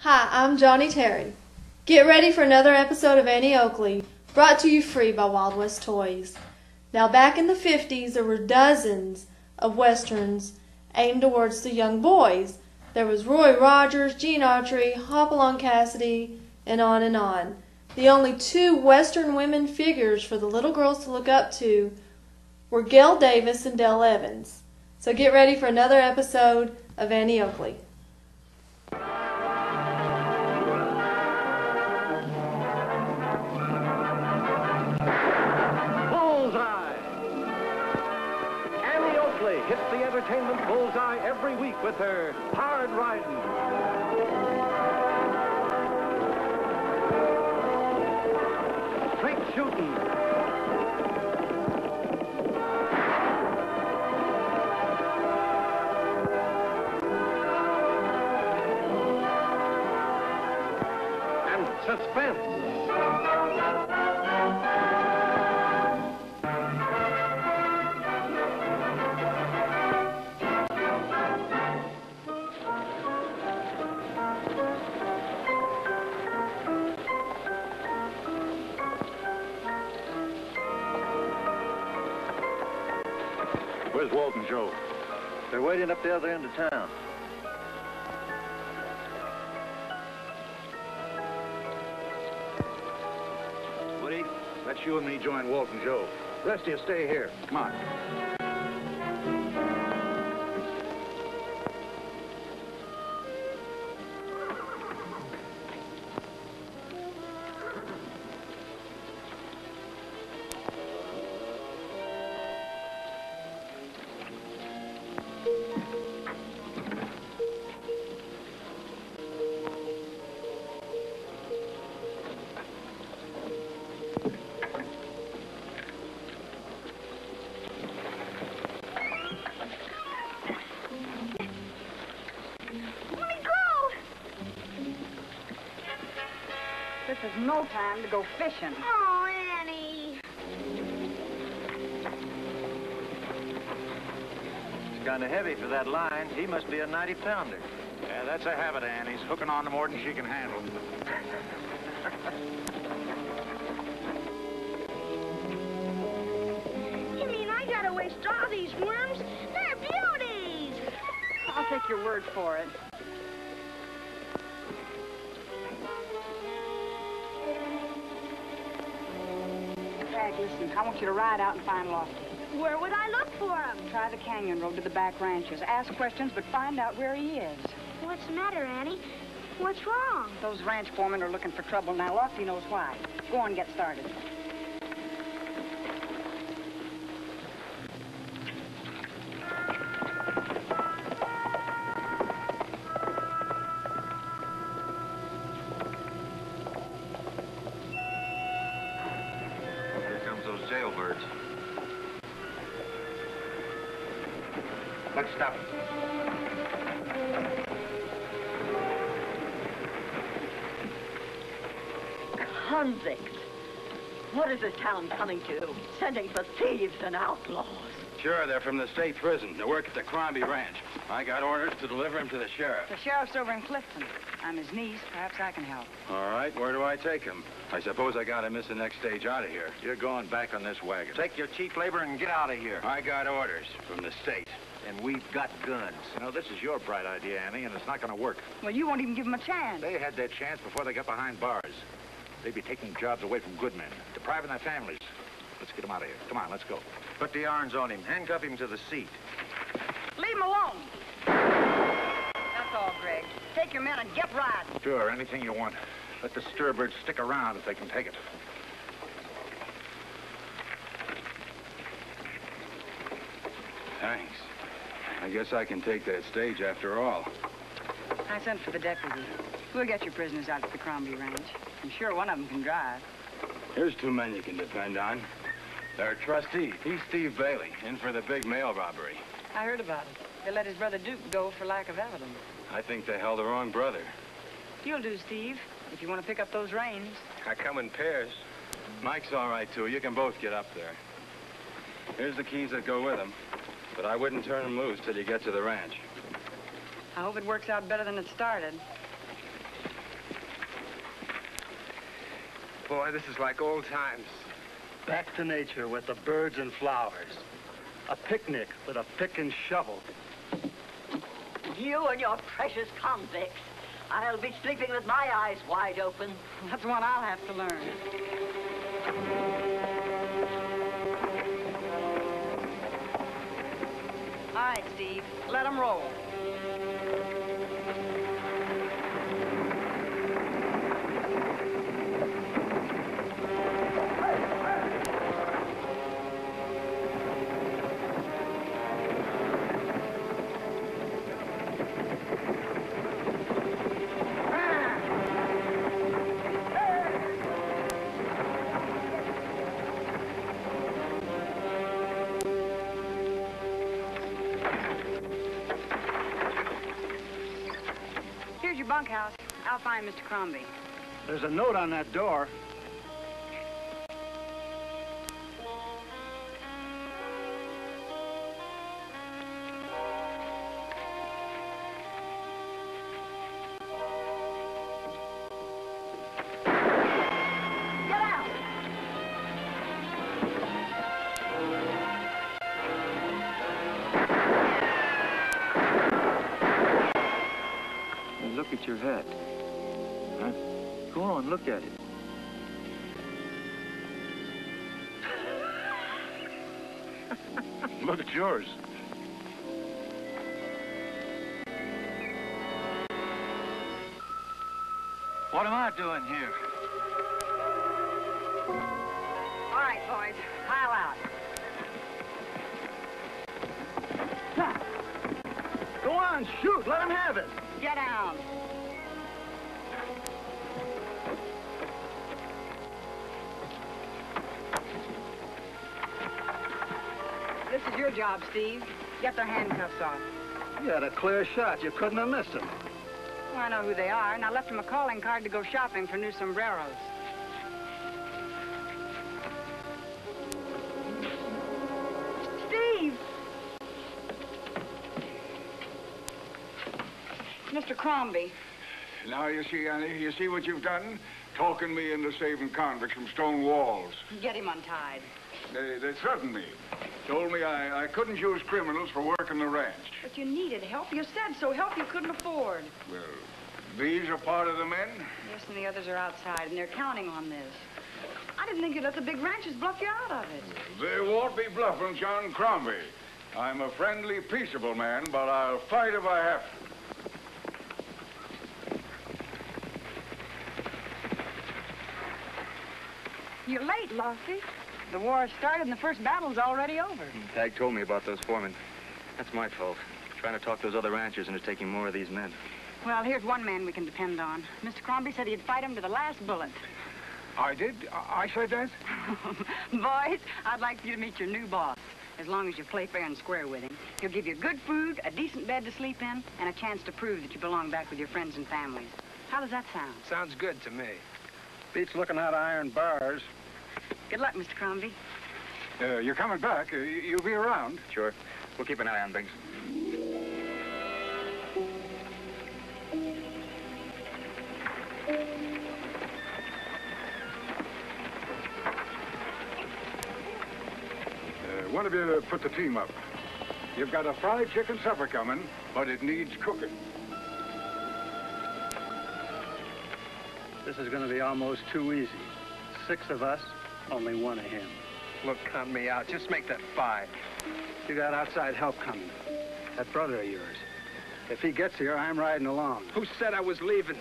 Hi, I'm Johnny Terry. Get ready for another episode of Annie Oakley, brought to you free by Wild West Toys. Now, back in the 50s, there were dozens of westerns aimed towards the young boys. There was Roy Rogers, Gene Autry, Hopalong Cassidy, and on and on. The only two western women figures for the little girls to look up to were Gail Davis and Delle Evans. So get ready for another episode of Annie Oakley. Hits the entertainment bullseye every week with her hard riding. Straight shooting. And suspense. Where's Walt and Joe? They're waiting up the other end of town. Woody, let you and me join Walt and Joe. The rest of you stay here. Come on. This is no time to go fishing. Oh, Annie. It's kind of heavy for that line. He must be a 90-pounder. Yeah, that's a habit, Annie's. Hooking on to more than she can handle. You mean I gotta waste all these worms? They're beauties. I'll take your word for it. Listen, I want you to ride out and find Lofty. Where would I look for him? Try the canyon road to the back ranches. Ask questions, but find out where he is. What's the matter, Annie? What's wrong? Those ranch foremen are looking for trouble now. Lofty knows why. Go on, get started. Jailbirds. Let's stop. Convicts. What is this town coming to? Sending for thieves and outlaws. Sure, they're from the state prison. They work at the Crombie Ranch. I got orders to deliver him to the sheriff. The sheriff's over in Clifton. I'm his niece. Perhaps I can help. All right, where do I take him? I suppose I gotta miss the next stage out of here. You're going back on this wagon. Take your cheap labor and get out of here. I got orders from the state. And we've got guns. You know, this is your bright idea, Annie, and it's not gonna work. Well, you won't even give them a chance. They had their chance before they got behind bars. They'd be taking jobs away from good men, depriving their families. Let's get them out of here. Come on, let's go. Put the irons on him. Handcuff him to the seat. Leave him alone. That's all, Greg. Take your men and get riding. Sure, anything you want. Let the stirrebirds stick around if they can take it. Thanks. I guess I can take that stage after all. I sent for the deputy. We'll get your prisoners out to the Crombie Ranch. I'm sure one of them can drive. Here's two men you can depend on. They're trustees. He's Steve Bailey, in for the big mail robbery. I heard about it. They let his brother Duke go for lack of evidence. I think they held the wrong brother. You'll do, Steve, if you want to pick up those reins. I come in pairs. Mike's all right, too. You can both get up there. Here's the keys that go with him. But I wouldn't turn him loose till you get to the ranch. I hope it works out better than it started. boy. This is like old times. Back to nature with the birds and flowers. A picnic with a pick and shovel. You and your precious convicts. I'll be sleeping with my eyes wide open. That's what I'll have to learn. All right, Steve. Let them roll. Bunkhouse. I'll find Mr. Crombie. There's a note on that door. Get out! Look at your hat. Huh? Go on, look at it. Look at yours. What am I doing here? All right, boys. Pile out. Go on, shoot. Let him have it. Get down. This is your job, Steve. Get their handcuffs off. You had a clear shot. You couldn't have missed him. Well, I know who they are, and I left them a calling card to go shopping for new sombreros. Steve! Mr. Crombie. Now, you see, Annie, you see what you've done? Talking me into saving convicts from stone walls. Get him untied. They threatened me. Told me I couldn't use criminals for working the ranch. But you needed help. You said so. Help you couldn't afford. Well, these are part of the men? Yes, and the others are outside, and they're counting on this. I didn't think you'd let the big ranchers bluff you out of it. They won't be bluffing John Crombie. I'm a friendly, peaceable man, but I'll fight if I have to. You're late, Lofty. The war started and the first battle's already over. Tag told me about those foremen. That's my fault. Trying to talk those other ranchers into taking more of these men. Well, here's one man we can depend on. Mr. Crombie said he'd fight him to the last bullet. I did? I said that? Boys, I'd like you to meet your new boss. As long as you play fair and square with him. He'll give you good food, a decent bed to sleep in, and a chance to prove that you belong back with your friends and families. How does that sound? Sounds good to me. Beats looking at iron bars. Good luck, Mr. Crombie. You're coming back. You'll be around. Sure. We'll keep an eye on things. One of you put the team up. You've got a fried chicken supper coming, but it needs cooking. This is going to be almost too easy. 6 of us, only 1 of him. Look, count me out. Just make that 5. You got outside help coming. That brother of yours. If he gets here, I'm riding along. Who said I was leaving?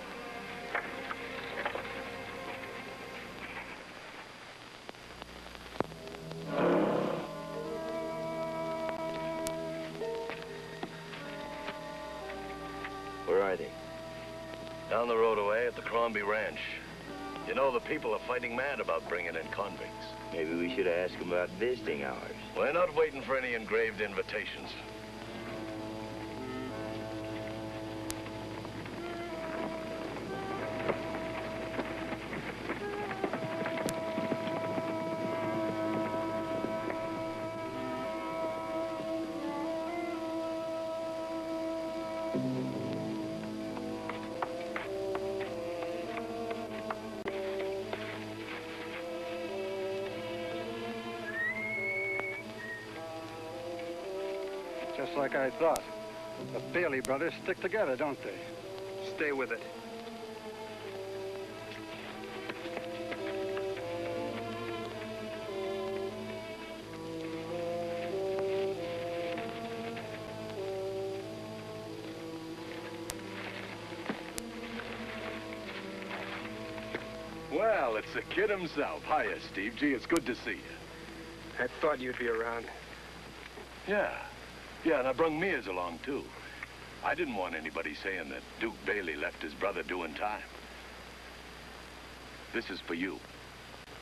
Where are they? Down the road away at the Crombie Ranch. You know, the people are fighting mad about bringing in convicts. Maybe we should ask them about visiting hours. We're not waiting for any engraved invitations. Just like I thought. The Bailey brothers stick together, don't they? Stay with it. Well, it's the kid himself. Hiya, Steve. Gee, it's good to see you. I thought you'd be around. Yeah. Yeah, and I brung Mears along, too. I didn't want anybody saying that Duke Bailey left his brother doing time. This is for you.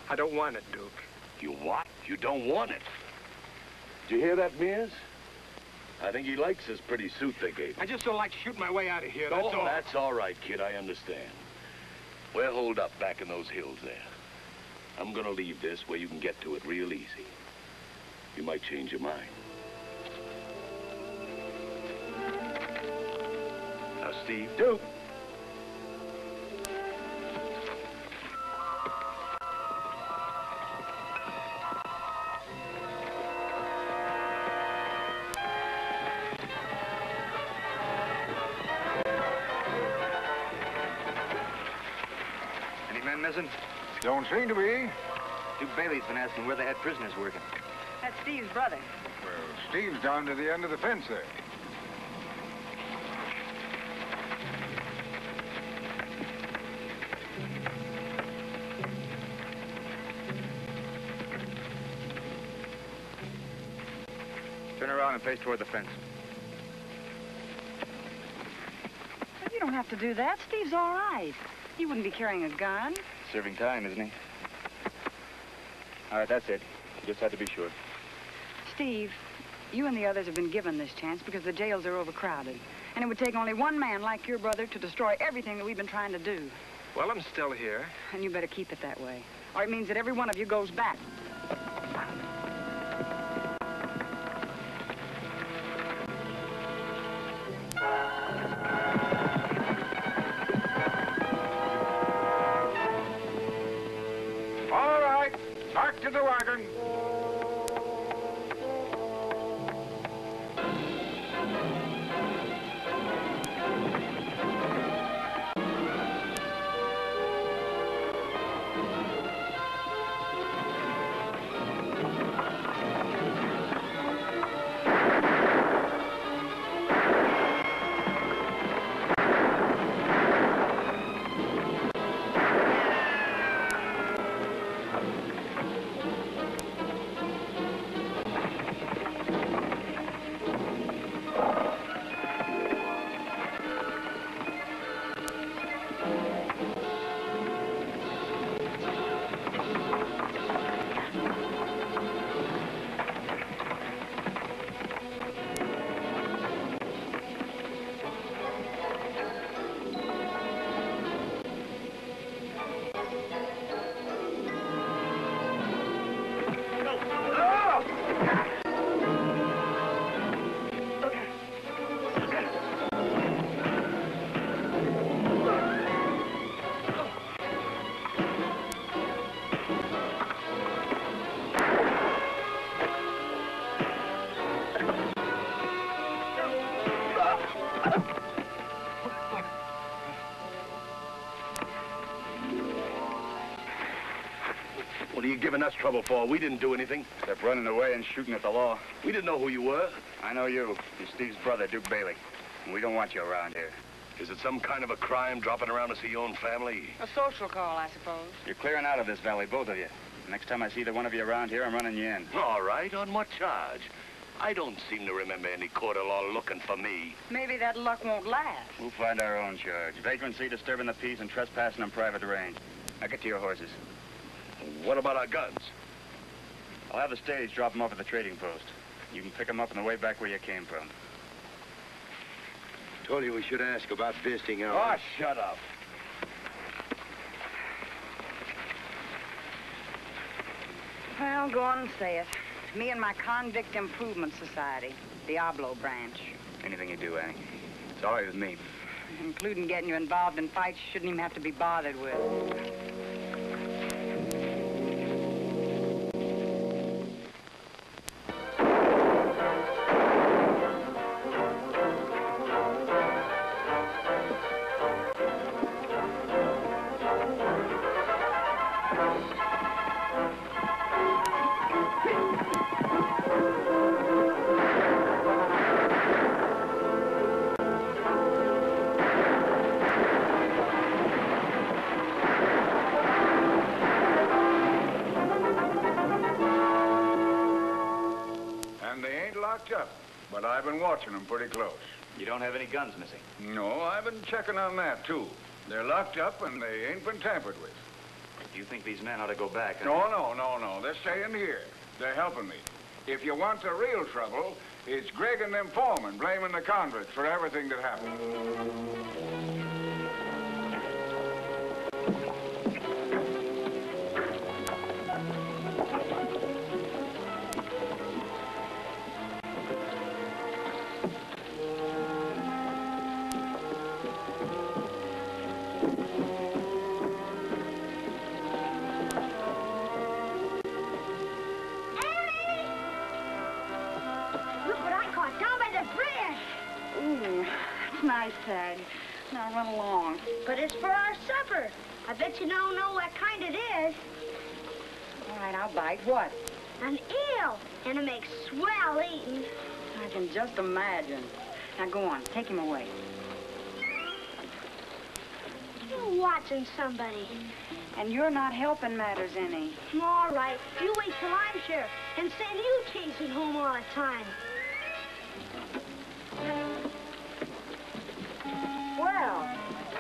I don't want it, Duke. You what? You don't want it? Did you hear that, Mears? I think he likes this pretty suit they gave him. I just don't like to shoot my way out of here, that's all. That's all right, kid. I understand. We're holed up back in those hills there. I'm gonna leave this where you can get to it real easy. You might change your mind. Now, Steve. Duke. Any men missing? Don't seem to be. Duke Bailey's been asking where they had prisoners working. That's Steve's brother. Well, Steve's down to the end of the fence there. Turn around and face toward the fence. But you don't have to do that. Steve's all right. He wouldn't be carrying a gun. Serving time, isn't he? All right, that's it. Just had to be sure. Steve, you and the others have been given this chance because the jails are overcrowded. And it would take only one man like your brother to destroy everything that we've been trying to do. Well, I'm still here. And you better keep it that way. Or it means that every one of you goes back. All right, back to the wagon. What are you giving us trouble for? We didn't do anything. Except running away and shooting at the law. We didn't know who you were. I know you. You're Steve's brother, Duke Bailey. And we don't want you around here. Is it some kind of a crime dropping around to see your own family? A social call, I suppose. You're clearing out of this valley, both of you. Next time I see either one of you around here, I'm running you in. All right, on what charge? I don't seem to remember any court of law looking for me. Maybe that luck won't last. We'll find our own charge. Vagrancy, disturbing the peace, and trespassing on private range. Now get to your horses. What about our guns? I'll have the stage drop them off at the trading post. You can pick them up on the way back where you came from. Told you we should ask about visiting Oh, hours. shut up. Well, go on and say it. Me and my Convict Improvement Society, Diablo branch. Anything you do, Annie. It's all right with me. Including getting you involved in fights you shouldn't even have to be bothered with. I've been watching them pretty close. You don't have any guns missing? No, I've been checking on that, too. They're locked up and they ain't been tampered with. You think these men ought to go back? No. They're staying here. They're helping me. If you want the real trouble, it's Greg and them foremen blaming the convicts for everything that happened. Nice, Tag. Now run along. But it's for our supper. I bet you don't know what kind it is. All right, I'll bite. What? An eel. And it makes swell eating. I can just imagine. Now go on, take him away. You're watching somebody. And you're not helping matters any. All right, you wait till I'm sheriff and send you chasing home all the time. Well,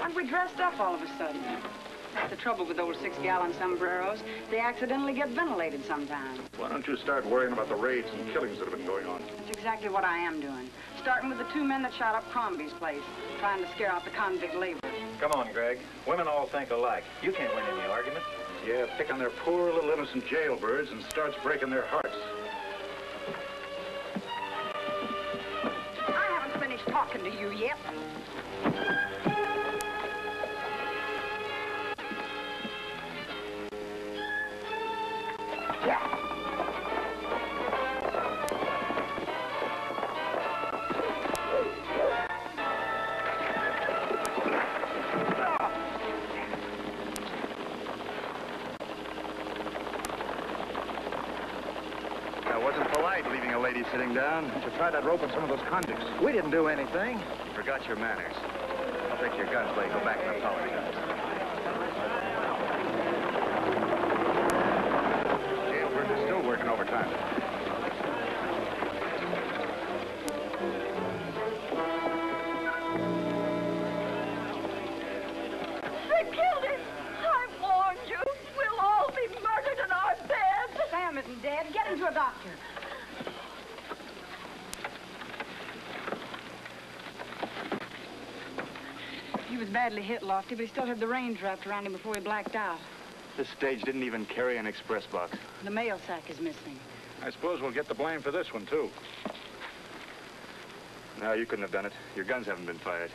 aren't we dressed up all of a sudden? That's the trouble with those 6-gallon sombreros. They accidentally get ventilated sometimes. Why don't you start worrying about the raids and killings that have been going on? That's exactly what I am doing. Starting with the 2 men that shot up Crombie's place, trying to scare out the convict labor. Come on, Greg. Women all think alike. You can't win any argument. Yeah, pick on their poor little innocent jailbirds and starts breaking their hearts. I haven't finished talking to you yet. Leaving a lady sitting down. You tried that rope on some of those convicts. We didn't do anything. You forgot your manners. I'll take your guns, lady. Go back and apologize. Jailbirds are still working overtime. They killed him. I warned you. We'll all be murdered in our beds. Sam isn't dead. Get him to a doctor. He was badly hit, Lofty, but he still had the reins wrapped around him before he blacked out. This stage didn't even carry an express box. The mail sack is missing. I suppose we'll get the blame for this one, too. No, you couldn't have done it. Your guns haven't been fired.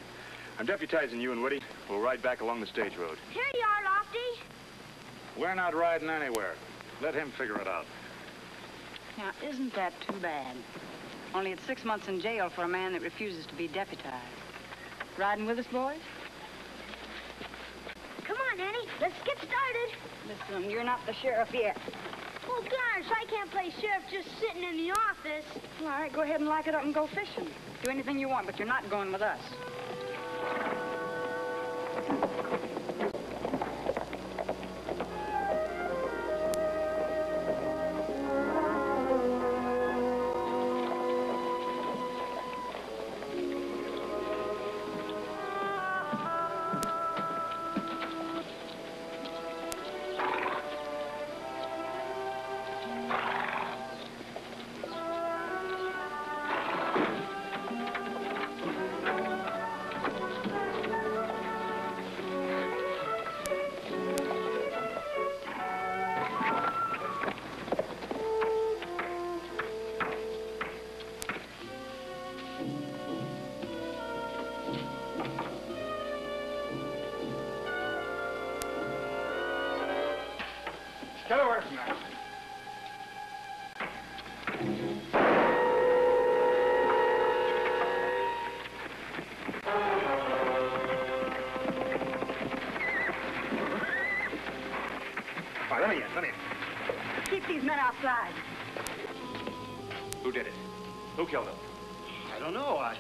I'm deputizing you and Woody. We'll ride back along the stage road. Here you are, Lofty. We're not riding anywhere. Let him figure it out. Now, isn't that too bad? Only it's 6 months in jail for a man that refuses to be deputized. Riding with us, boys? Come on, Annie. Let's get started. Listen, you're not the sheriff yet. Well, gosh, I can't play sheriff just sitting in the office. All right, go ahead and lock it up and go fishing. Do anything you want, but you're not going with us. Get away from that. All right, let me in. Keep these men outside. Who did it? Who killed him? I don't know. I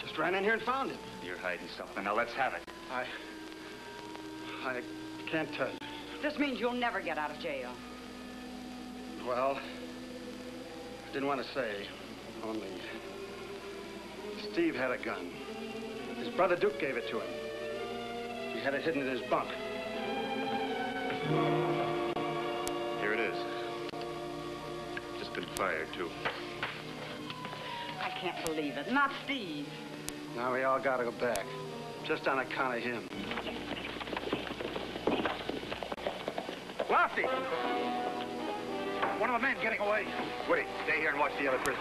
just ran in here and found him. You're hiding something. Now let's have it. I can't tell you. This means you'll never get out of jail. Well, I didn't want to say, only Steve had a gun. His brother Duke gave it to him. He had it hidden in his bunk. Here it is. Just been fired, too. I can't believe it. Not Steve. Now we all gotta go back. Just on account of him. Lofty! One of the men getting away. Wait, stay here and watch the other prisoners.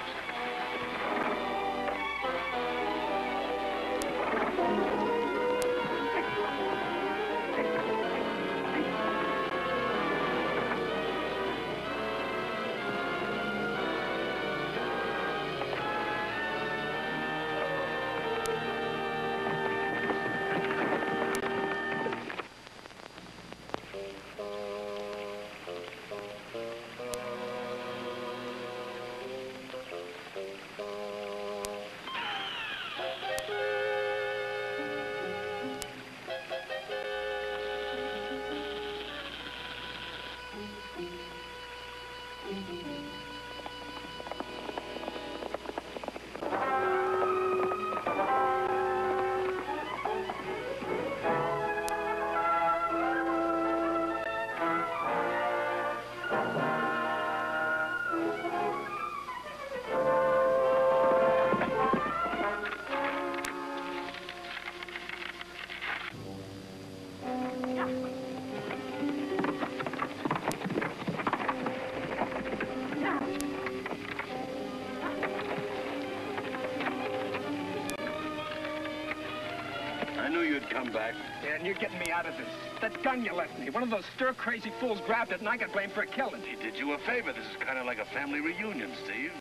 Come back. Yeah, and you're getting me out of this. That gun you left me, one of those stir-crazy fools grabbed it, and I got blamed for killing it. He did you a favor. This is kind of like a family reunion, Steve.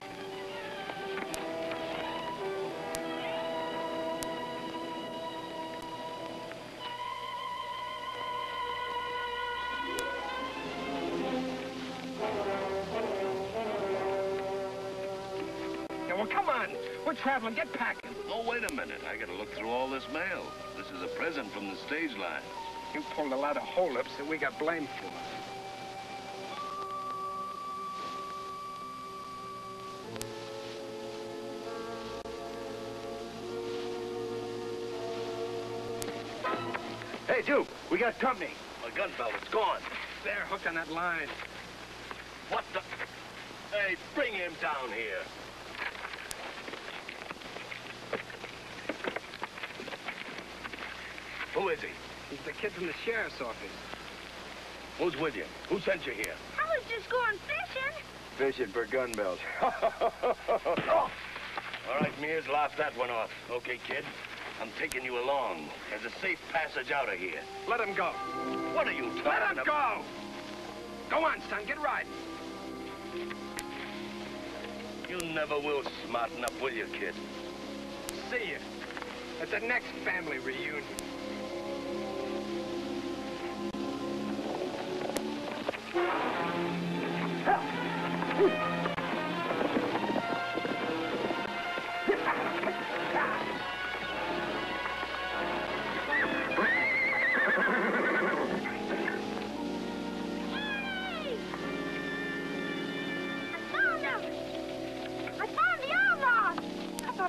Yeah, well, come on. We're traveling. Get packing. Oh, wait a minute. I gotta look through all this mail. This is a present from the stage line. You pulled a lot of holdups that we got blamed for. Hey, Duke, we got company. My gun belt, it's gone. There, hooked on that line. What the? Hey, bring him down here. Who is he? He's the kid from the sheriff's office. Who's with you? Who sent you here? I was just going fishing. Fishing for gun belts. All right, Mears, laugh that one off. Okay, kid, I'm taking you along. There's a safe passage out of here. Let him go. What are you talking about? Let him go! Go on, son, get riding. You never will smarten up, will you, kid? See you at the next family reunion.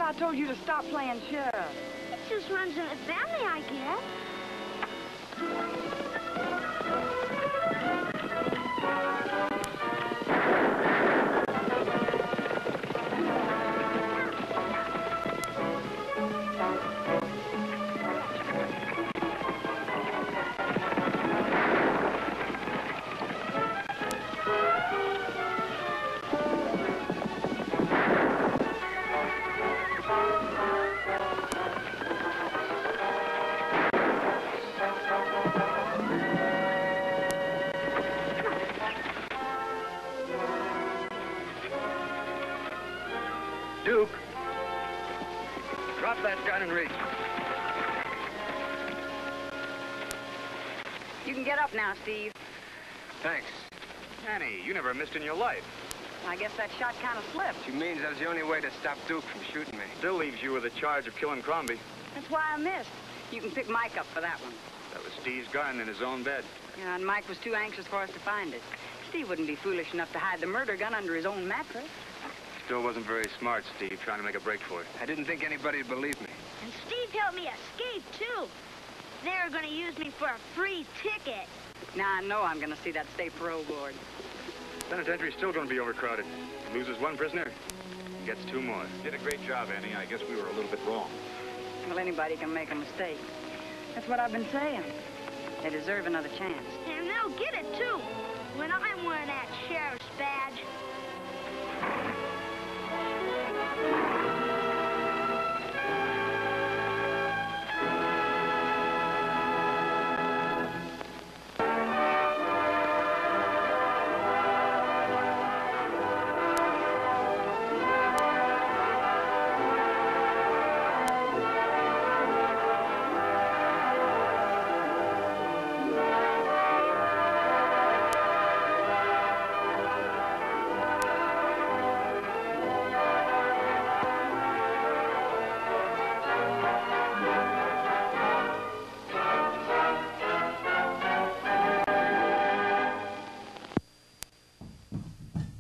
I told you to stop playing sheriff. It just runs in the family, I guess. Duke, drop that gun and reach. You can get up now, Steve. Thanks. Annie, you never missed in your life. I guess that shot kind of slipped. She means that's the only way to stop Duke from shooting me. Still leaves you with a charge of killing Crombie. That's why I missed. You can pick Mike up for that one. That was Steve's gun in his own bed. Yeah, and Mike was too anxious for us to find it. Steve wouldn't be foolish enough to hide the murder gun under his own mattress. Still wasn't very smart, Steve, trying to make a break for it. I didn't think anybody'd believe me. And Steve helped me escape, too. They were going to use me for a free ticket. Now I know I'm going to see that state parole board. Penitentiary's still going to be overcrowded. Loses one prisoner, gets two more. Did a great job, Annie. I guess we were a little bit wrong. Well, anybody can make a mistake. That's what I've been saying. They deserve another chance. And they'll get it, too, when I'm wearing that sheriff's badge.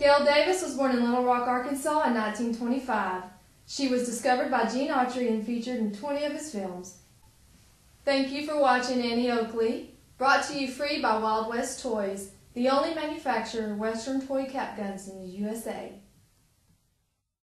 Gail Davis was born in Little Rock, Arkansas in 1925. She was discovered by Gene Autry and featured in 20 of his films. Thank you for watching Annie Oakley, brought to you free by Wild West Toys, the only manufacturer of Western toy cap guns in the USA.